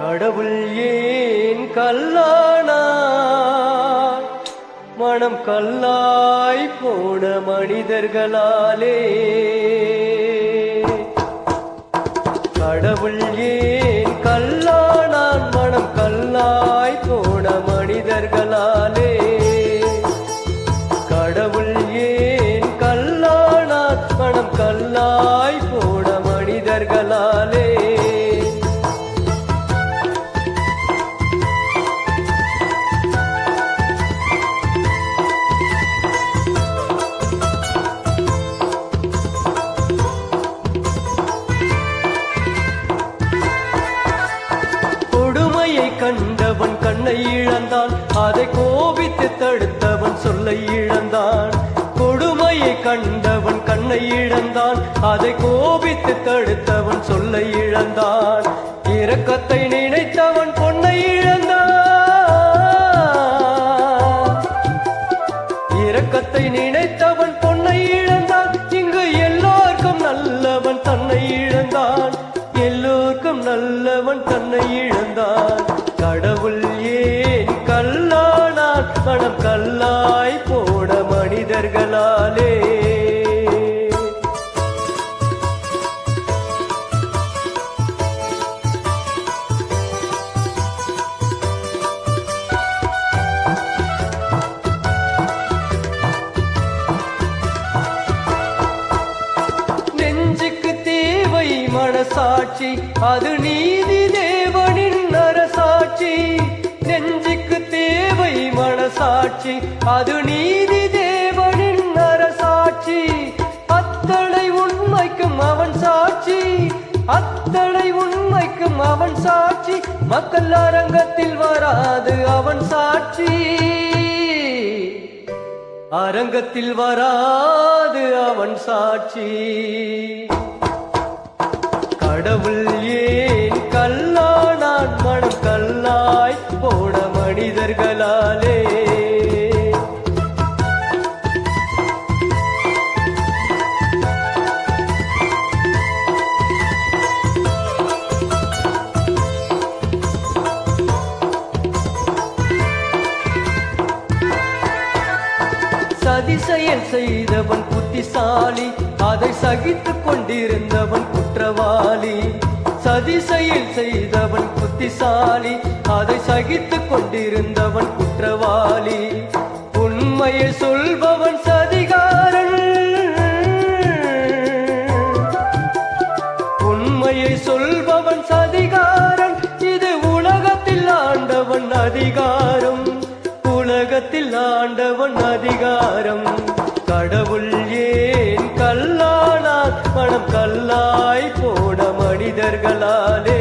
கடவுள் ஏன் கல்லானார்? மனம் கல்லாய் போன மனிதர்களாலே. கடவுள் ஏன் கல்லானான்? மனம் கல்லாய் போன மனிதர்களாலே. கடவுள் ஏன் கல்லானான்? மனம் கல்லாய் போன மனிதர்களாலே. கண்டவன் கண்ணை இழந்தான், அதை கோபித்து தடுத்தவன் சொல்லை இழந்தான். கொடுமையை கண்டவன் கண்ணை இழந்தான், அதை கோபித்து தடுத்தவன் சொல்லை இழந்தான். இரக்கத்தை நினைத்தவன் பொன்னை இழந்தான். இரக்கத்தை நினைத்தவன் பொன்னை இழந்தான். இங்கு எல்லோருக்கும் நல்லவன் தன்னை இழந்தான். எல்லோருக்கும் நல்லவன் தன்னை இழந்தான். கடவுள் ஏன் கல்லானான்? மனம் கல்லாய் போன மனிதர்களாலே. நெஞ்சுக்கு தேவை மனசாட்சி, அது நீதி தேவனின் அரசாட்சி. நெஞ்சுக்கு தேவை மனசாட்சி, அது நீதி தேவனின் அரசாட்சி. அத்தனை உண்மைக்கும் அவன் சாட்சி, அத்தனை உண்மைக்கும் அவன் சாட்சி. மக்கள் அரங்கத்தில் வராது அவன் சாட்சி, அரங்கத்தில் வராது அவன் சாட்சி. கடவுள் ஏன் கல்லானான்? மனம் கல்லாய் போன மனிதர்களாலே. சதி செயல் செய்தவன் புத்திசாலி, அதை சகித்துக் கொண்டிருந்தவன் குற்றவாளி. சதி செயல் செய்தவன் புத்திசாலி, அதை சகித்துக் கொண்டிருந்தவன் குற்றவாளி. உண்மையை சொல்பவன் சதிகாரன், உண்மையை சொல்பவன் சதிகாரன். இது உலகத்தில் ஆண்டவன் அதிகாரம், உலகத்தில் ஆண்டவன் அதிகாரம். கடவுள் ஏன் கல்லானான்? மனம் கல்லாய் போன மனிதர்களாலே.